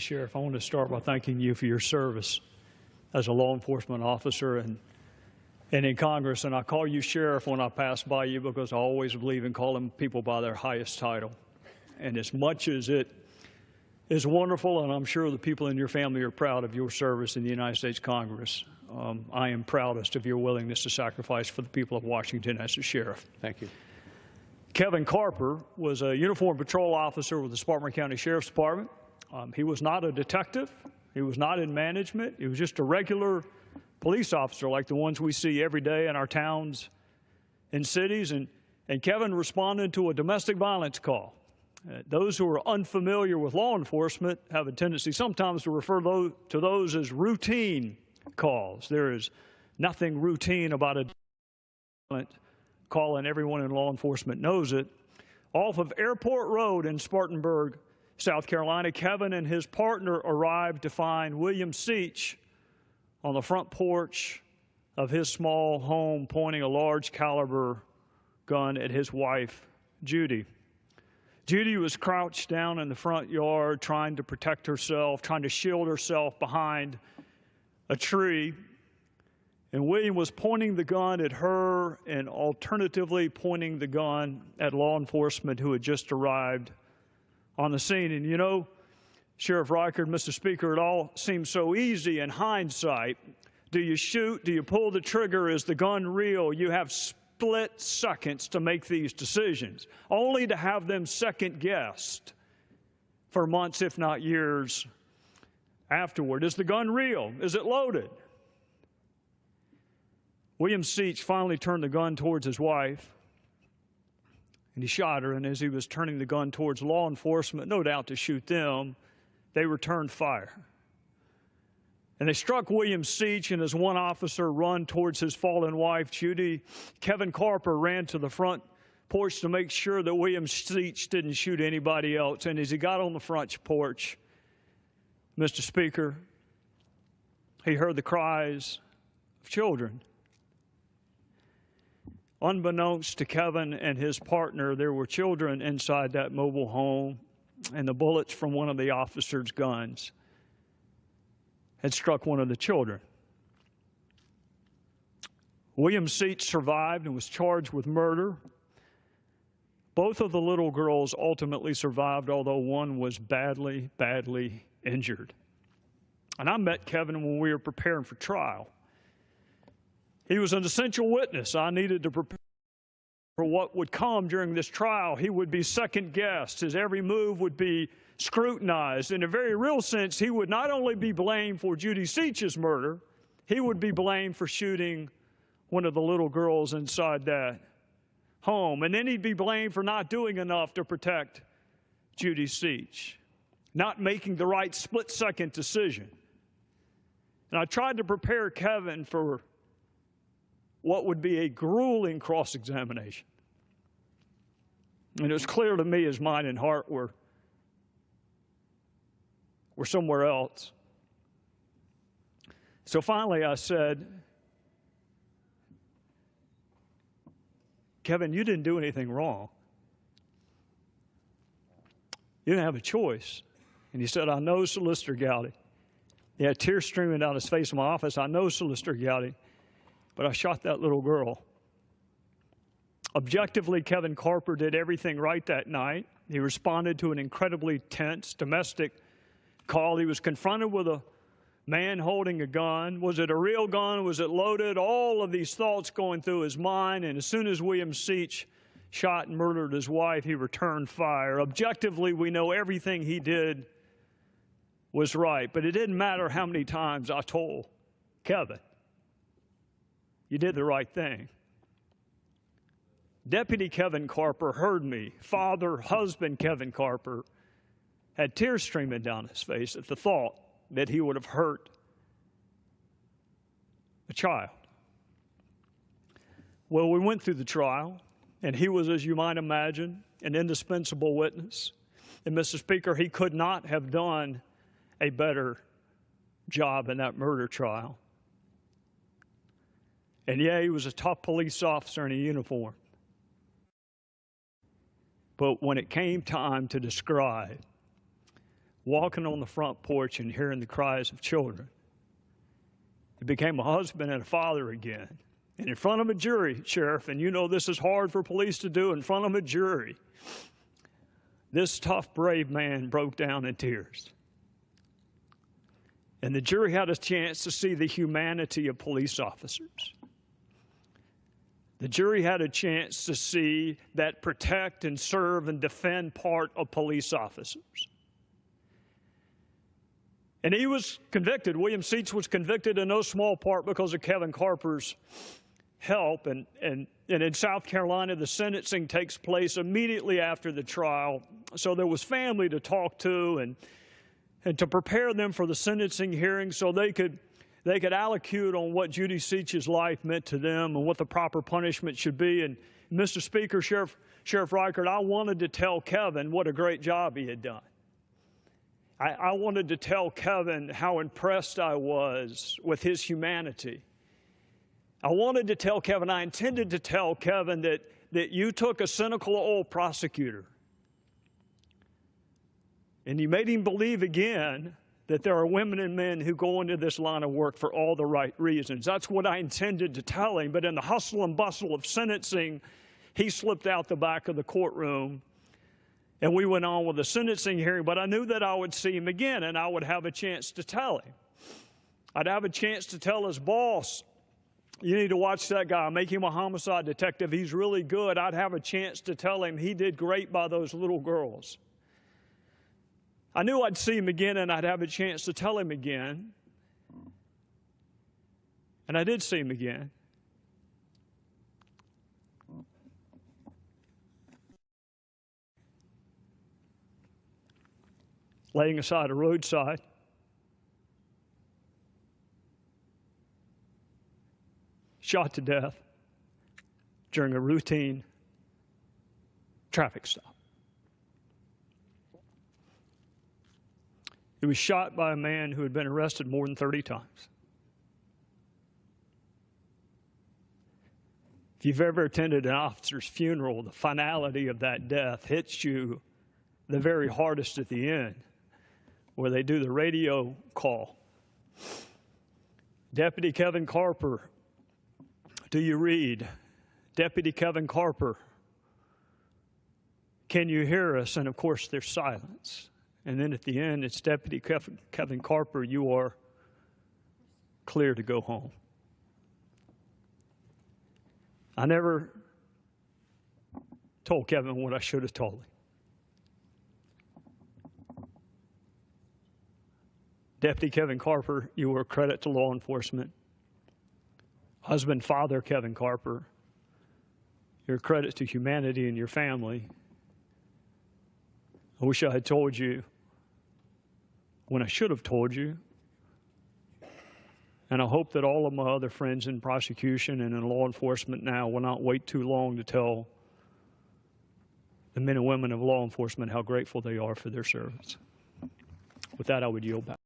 Sheriff, I want to start by thanking you for your service as a law enforcement officer and in Congress. And I call you Sheriff when I pass by you because I always believe in calling people by their highest title. And as much as it is wonderful, and I'm sure the people in your family are proud of your service in the United States Congress, I am proudest of your willingness to sacrifice for the people of Washington as a sheriff. Thank you. Kevin Carper was a uniformed patrol officer with the Spartanburg County Sheriff's Department. He was not a detective. He was not in management. He was just a regular police officer like the ones we see every day in our towns and cities. And Kevin responded to a domestic violence call. Those who are unfamiliar with law enforcement have a tendency sometimes to refer to those as routine calls. There is nothing routine about a call, and everyone in law enforcement knows it. Off of Airport Road in Spartanburg, South Carolina, Kevin and his partner arrived to find William Seach on the front porch of his small home pointing a large caliber gun at his wife, Judy. Judy was crouched down in the front yard trying to protect herself, trying to shield herself behind a tree. And William was pointing the gun at her and alternatively pointing the gun at law enforcement who had just arrived on the scene. And you know, Sheriff Reichert, Mr. Speaker, it all seems so easy in hindsight. Do you shoot? Do you pull the trigger? Is the gun real? You have split seconds to make these decisions, only to have them second-guessed for months, if not years, afterward. Is the gun real? Is it loaded? William Seach finally turned the gun towards his wife, and he shot her. And as he was turning the gun towards law enforcement, no doubt to shoot them, they returned fire. And they struck William Seach, and as one officer ran towards his fallen wife, Judy, Kevin Carper ran to the front porch to make sure that William Seach didn't shoot anybody else. And as he got on the front porch, Mr. Speaker, he heard the cries of children. Unbeknownst to Kevin and his partner, there were children inside that mobile home, and the bullets from one of the officers' guns had struck one of the children. William Seach survived and was charged with murder. Both of the little girls ultimately survived, although one was badly, badly injured. And I met Kevin when we were preparing for trial. He was an essential witness. I needed to prepare for what would come during this trial. He would be second-guessed. His every move would be scrutinized. In a very real sense, he would not only be blamed for Judy Seach's murder, he would be blamed for shooting one of the little girls inside that home. And then he'd be blamed for not doing enough to protect Judy Seach, not making the right split-second decision. And I tried to prepare Kevin for what would be a grueling cross-examination. And it was clear to me his mind and heart were somewhere else. So finally I said, Kevin, you didn't do anything wrong. You didn't have a choice. And he said, I know, Solicitor Gowdy. He had tears streaming down his face in my office. I know, Solicitor Gowdy, but I shot that little girl. Objectively, Kevin Carper did everything right that night. He responded to an incredibly tense domestic call. He was confronted with a man holding a gun. Was it a real gun? Was it loaded? All of these thoughts going through his mind. And as soon as William Seach shot and murdered his wife, he returned fire. Objectively, we know everything he did was right. But it didn't matter how many times I told Kevin, you did the right thing. Deputy Kevin Carper heard me. Father, husband Kevin Carper had tears streaming down his face at the thought that he would have hurt a child. Well, we went through the trial, and he was, as you might imagine, an indispensable witness. And, Mr. Speaker, he could not have done a better job in that murder trial. And yeah, he was a tough police officer in a uniform. But when it came time to describe walking on the front porch and hearing the cries of children. He became a husband and a father again. And in front of a jury, Sheriff, and you know this is hard for police to do, in front of a jury, this tough, brave man broke down in tears. And the jury had a chance to see the humanity of police officers. The jury had a chance to see that protect and serve and defend part of police officers. And he was convicted. William Seitz was convicted in no small part because of Kevin Carper's help. And in South Carolina, the sentencing takes place immediately after the trial. So there was family to talk to and to prepare them for the sentencing hearing so they could allocute on what Judy Seitz's life meant to them and what the proper punishment should be. And Mr. Speaker, Sheriff Reichert, I wanted to tell Kevin what a great job he had done. I wanted to tell Kevin how impressed I was with his humanity. I wanted to tell Kevin, I intended to tell Kevin that you took a cynical old prosecutor and you made him believe again that there are women and men who go into this line of work for all the right reasons. That's what I intended to tell him. But in the hustle and bustle of sentencing, he slipped out the back of the courtroom, and we went on with the sentencing hearing. But I knew that I would see him again, and I would have a chance to tell him. I'd have a chance to tell his boss, you need to watch that guy, make him a homicide detective. He's really good. I'd have a chance to tell him he did great by those little girls. I knew I'd see him again and I'd have a chance to tell him again. And I did see him again. Laying aside a roadside. Shot to death during a routine traffic stop. He was shot by a man who had been arrested more than 30 times. If you've ever attended an officer's funeral, the finality of that death hits you the very hardest at the end, where they do the radio call. Deputy Kevin Carper, do you read? Deputy Kevin Carper, can you hear us? And of course, there's silence. And then at the end, it's Deputy Kevin Carper, you are clear to go home. I never told Kevin what I should have told him. Deputy Kevin Carper, you were a credit to law enforcement. Husband, father, Kevin Carper, you're a credit to humanity and your family. I wish I had told you when I should have told you. And I hope that all of my other friends in prosecution and in law enforcement now will not wait too long to tell the men and women of law enforcement how grateful they are for their service. With that, I would yield back.